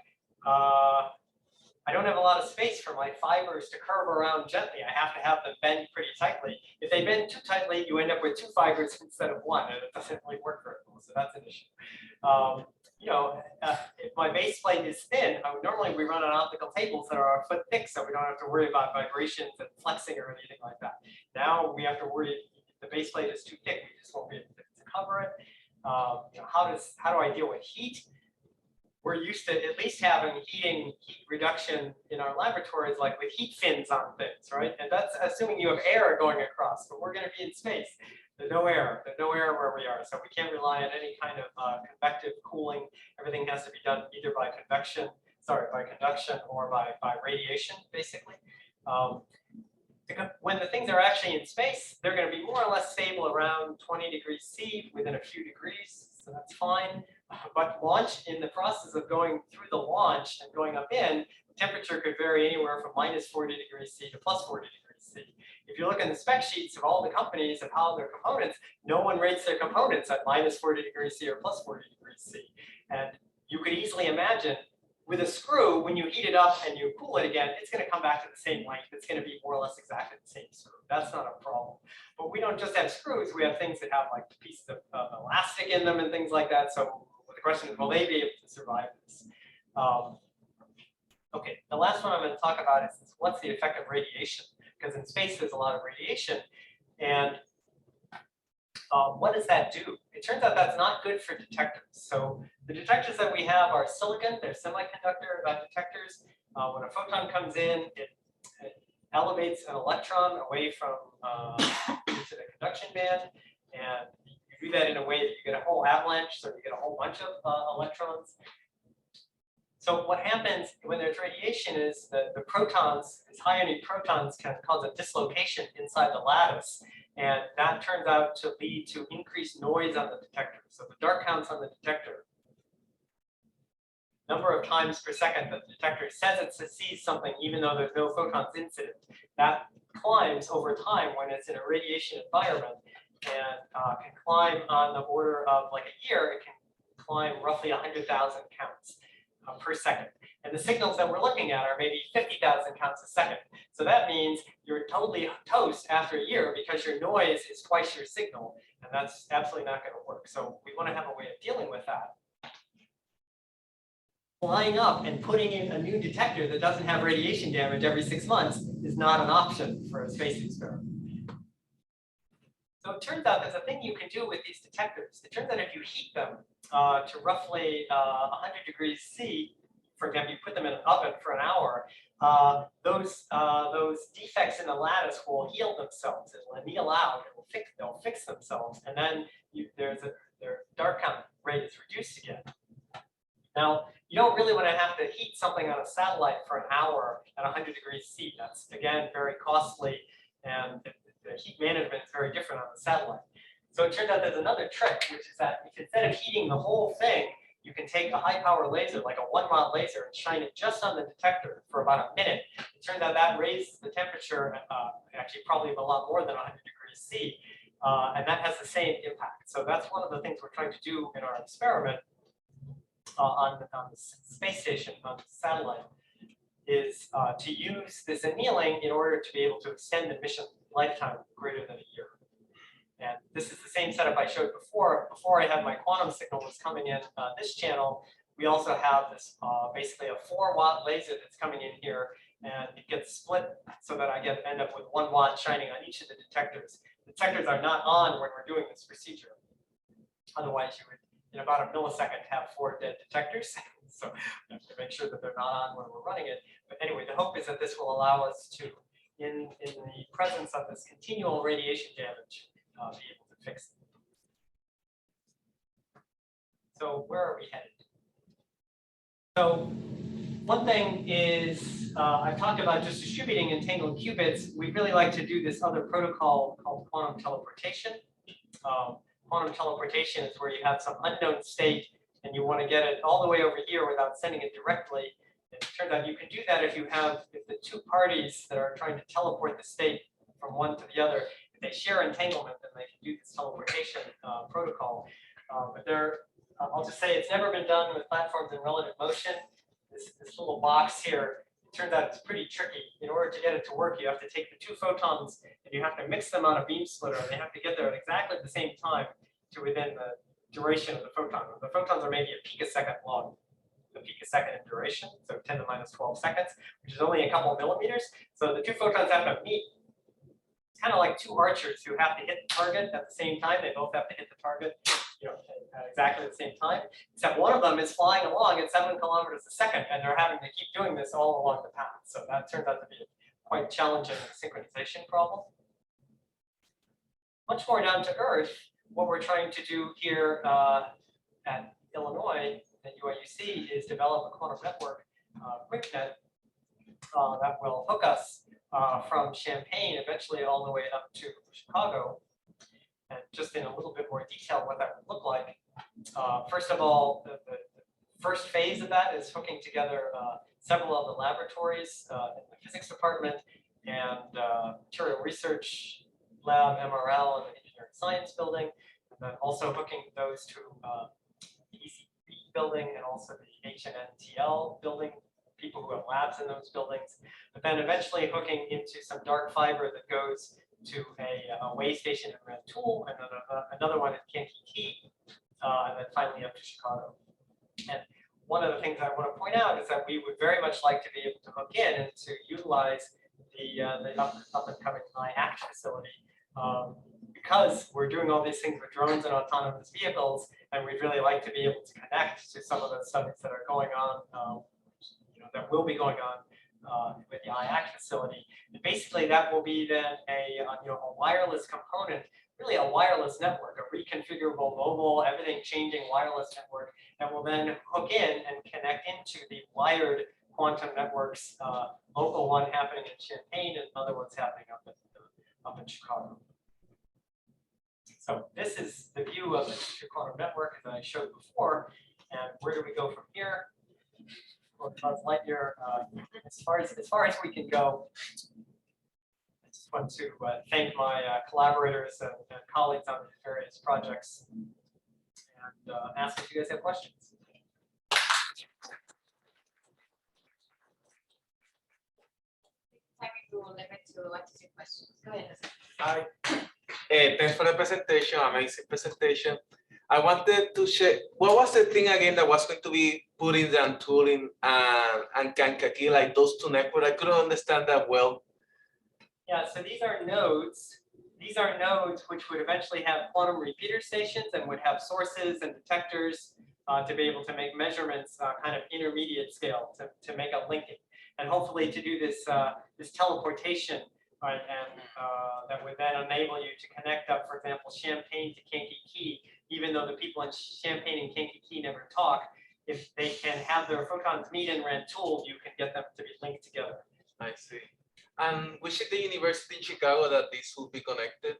I don't have a lot of space for my fibers to curve around gently. I have to have them bend pretty tightly. If they bend too tightly, you end up with two fibers instead of one, and it doesn't really work very well. So that's an issue. If my base plate is thin, normally we run on optical tables that are a foot thick, so we don't have to worry about vibrations and flexing or anything like that. Now we have to worry if the base plate is too thick, we just won't be able to cover it. How do I deal with heat? We're used to at least having heat reduction in our laboratories, like with heat fins on things, right? And that's assuming you have air going across, but we're going to be in space. There's no air where we are. So we can't rely on any kind of convective cooling. Everything has to be done either by conduction or by radiation, basically. When the things are actually in space, they're going to be more or less stable around 20 degrees C within a few degrees. So that's fine. But in the process of going through the launch and going up in, temperature could vary anywhere from -40°C to +40°C. If you look in the spec sheets of all the companies of how their components, no one rates their components at -40°C or +40°C. And you could easily imagine with a screw, when you heat it up and you cool it again, it's going to come back to the same length. It's going to be more or less exactly the same screw. That's not a problem. But we don't just have screws. We have things that have like pieces of elastic in them and things like that. So the question is, will they be able to survive this? Okay, the last one I'm going to talk about is what's the effect of radiation? Because in space, there's a lot of radiation. And what does that do? It turns out that's not good for detectors. So the detectors that we have are silicon, they're semiconductor detectors. When a photon comes in, it elevates an electron away from into the conduction band. And you do that in a way that you get a whole avalanche, so you get a whole bunch of electrons. So what happens when there's radiation is that the protons, these high energy protons, can cause a dislocation inside the lattice. And that turns out to lead to increased noise on the detector. So the dark counts on the detector, number of times per second that the detector says it sees something even though there's no photons incident, that climbs over time when it's in a radiation environment, and can climb on the order of like a year. It can climb roughly 100,000 counts per second. And the signals that we're looking at are maybe 50,000 counts a second. So that means you're totally toast after a year because your noise is twice your signal, and that's absolutely not going to work. So we want to have a way of dealing with that. Flying up and putting in a new detector that doesn't have radiation damage every 6 months is not an option for a space experiment. So it turns out there's a thing you can do with these detectors. It turns out if you heat them to roughly 100 degrees C, for example, you put them in an oven for an hour, those defects in the lattice will heal themselves. It will anneal out. They'll fix themselves, and then their dark count rate is reduced again. Now, you don't really want to have to heat something on a satellite for an hour at 100 degrees C. That's, again, very costly, and the heat management is very different on the satellite. So it turns out there's another trick, which is that if instead of heating the whole thing, you can take a high-power laser, like a 1-watt laser, and shine it just on the detector for about a minute. It turns out that raises the temperature, actually probably a lot more than 100 degrees C, and that has the same impact. So that's one of the things we're trying to do in our experiment on the space station, on the satellite, is to use this annealing in order to be able to extend the mission lifetime greater than a year. And this is the same setup I showed before. Before I had my quantum signal was coming in this channel, we also have this basically a 4-watt laser that's coming in here, and it gets split so that I end up with 1 watt shining on each of the detectors. The detectors are not on when we're doing this procedure. Otherwise, you would, in about a millisecond, have 4 dead detectors. So you have to make sure that they're not on when we're running it. But anyway, the hope is that this will allow us to, in the presence of this continual radiation damage, be able to fix it. So where are we headed? So one thing is, I've talked about just distributing entangled qubits. We really like to do this other protocol called quantum teleportation. Quantum teleportation is where you have some unknown state and you want to get it all the way over here without sending it directly. It turns out you can do that if the 2 parties that are trying to teleport the state from one to the other, if they share entanglement, then they can do this teleportation protocol. But I'll just say it's never been done with platforms in relative motion. This little box here, it turns out it's pretty tricky. In order to get it to work, you have to take the 2 photons and you have to mix them on a beam splitter, and they have to get there at exactly the same time to within the duration of the photon. The photons are maybe a picosecond long, a picosecond in duration, so 10 to the minus 12 seconds, which is only a couple of millimeters. So the 2 photons have to meet. It's kind of like 2 archers who have to hit the target at the same time. They both have to hit the target, at exactly the same time, except one of them is flying along at 7 kilometers a second, and they're having to keep doing this all along the path. So that turns out to be a quite challenging synchronization problem. Much more down to earth, what we're trying to do here at Illinois, at UIUC, is develop a quantum network, QuickNet, that will hook us from Champaign eventually all the way up to Chicago. And just in a little bit more detail what that would look like, First of all, the first phase of that is hooking together several of the laboratories in the physics department and material research lab, MRL, and the engineering science building, and then also hooking those to the ECB building and also the HNNTL building, people who have labs in those buildings, but then eventually hooking into some dark fiber that goes to a way station in Rantoul, and then another one in Kankakee, and then finally up to Chicago. And one of the things I want to point out is that we would very much like to be able to hook in and to utilize the up and coming IACT facility because we're doing all these things with drones and autonomous vehicles, and we'd really like to be able to connect to some of the studies that are going on, that will be going on with the IACT facility. And basically, that will be then a wireless component, really a wireless network, a reconfigurable mobile, everything changing wireless network that will then hook in and connect into the wired quantum networks, local one happening in Champaign and another one's happening up in Chicago. So this is the view of the quantum network that I showed before. And where do we go from here? Well, Buzz Lightyear, as far as we can go. I just want to thank my collaborators and colleagues on these various projects, and ask if you guys have questions. Time to limit to 1 to 2 questions. Go ahead. Hi. Thanks for the presentation, amazing presentation. I wanted to check, what was the thing again that was going to be put in the Rantoul and Kankakee, like those two networks? I couldn't understand that well. Yeah, so these are nodes. These are nodes which would eventually have quantum repeater stations and would have sources and detectors to be able to make measurements kind of intermediate scale to make a linking. And hopefully to do this, this teleportation, right, and that would then enable you to connect up, for example, Champaign to Kankakee, even though the people in Champaign and Kankakee never talk, if they can have their photons meet in Rantoul, you can get them to be linked together. I see. And which is the university in Chicago that this will be connected?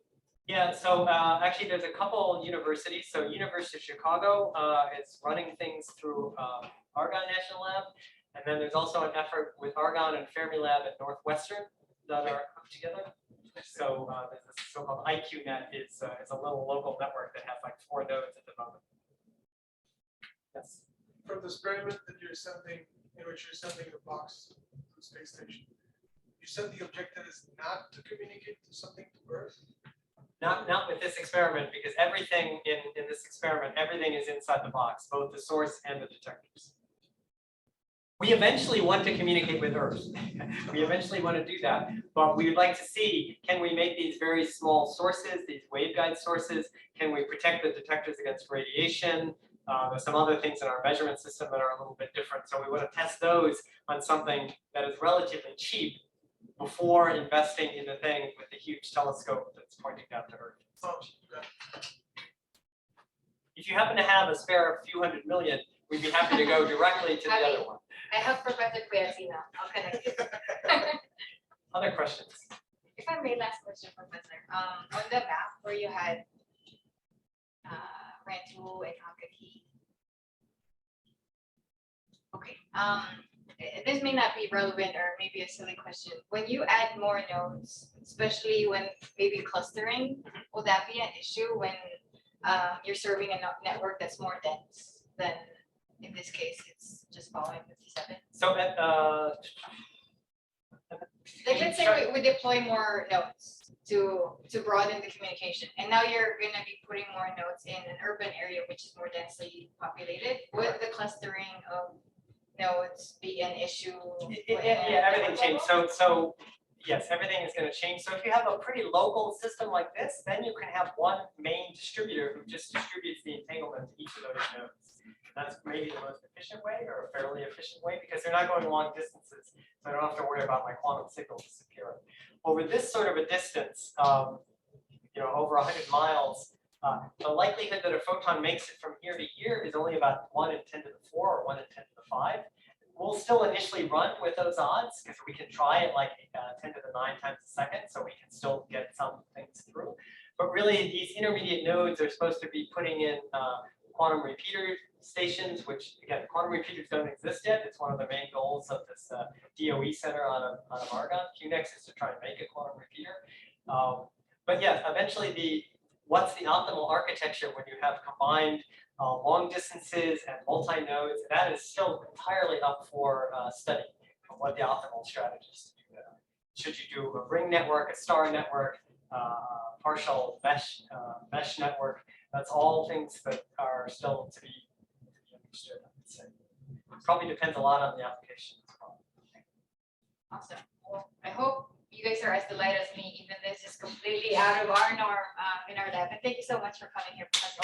Yeah, so actually there's a couple universities. So University of Chicago is running things through Argonne National Lab. And then there's also an effort with Argonne and Fermilab at Northwestern that are hooked together. So there's this so-called IQNet is a little local network that has like 4 nodes at the moment. Yes. From the experiment that you're sending, in which you're sending the box to the space station, you said the objective is not to communicate to something to Earth? Not with this experiment, because everything in this experiment, everything is inside the box, both the source and the detectors. We eventually want to communicate with Earth. We eventually want to do that, but we would like to see, can we make these very small sources, these waveguide sources, can we protect the detectors against radiation? There's some other things in our measurement system that are a little bit different, so we want to test those on something that is relatively cheap before investing in the thing with the huge telescope that's pointing down to Earth. If you happen to have a spare few $100 million, we'd be happy to go directly to the other one. I have Professor Kwiat now. I'll connect you. Other questions? If I may, last question, Professor. On the map where you had Rantoul and Kankakee. Okay. This may not be relevant or maybe a silly question. When you add more nodes, especially when maybe clustering, will that be an issue when you're serving a network that's more dense than, in this case, it's just following 57? So like, let's say we deploy more nodes to broaden the communication, and now you're going to be putting more nodes in an urban area which is more densely populated. Would the clustering of nodes be an issue? Yeah, everything changed. So yes, everything is going to change. So if you have a pretty local system like this, then you can have one main distributor who just distributes the entanglement to each of those nodes. That's maybe the most efficient way, or a fairly efficient way, because they're not going long distances. So I don't have to worry about my quantum signal disappearing. Over this sort of a distance, over 100 miles, the likelihood that a photon makes it from here to here is only about 1 in 10 to the 4 or 1 in 10 to the 5. We'll still initially run with those odds because we can try it like 10 to the 9 times a second, so we can still get some things through. But really, these intermediate nodes are supposed to be putting in quantum repeater stations, which again, quantum repeaters don't exist yet. It's one of the main goals of this DOE center on Argonne. QNext is to try and make a quantum repeater. But yeah, eventually what's the optimal architecture when you have combined long distances and multi-nodes? That is still entirely up for study, what the optimal strategy is to do that. Should you do a ring network, a star network, partial mesh network? That's all things that are still to be understood, I would say. It probably depends a lot on the application as well. Awesome. Well, I hope you guys are as delighted as me, even this is completely out of our norm in our lab. And thank you so much for coming here, Professor.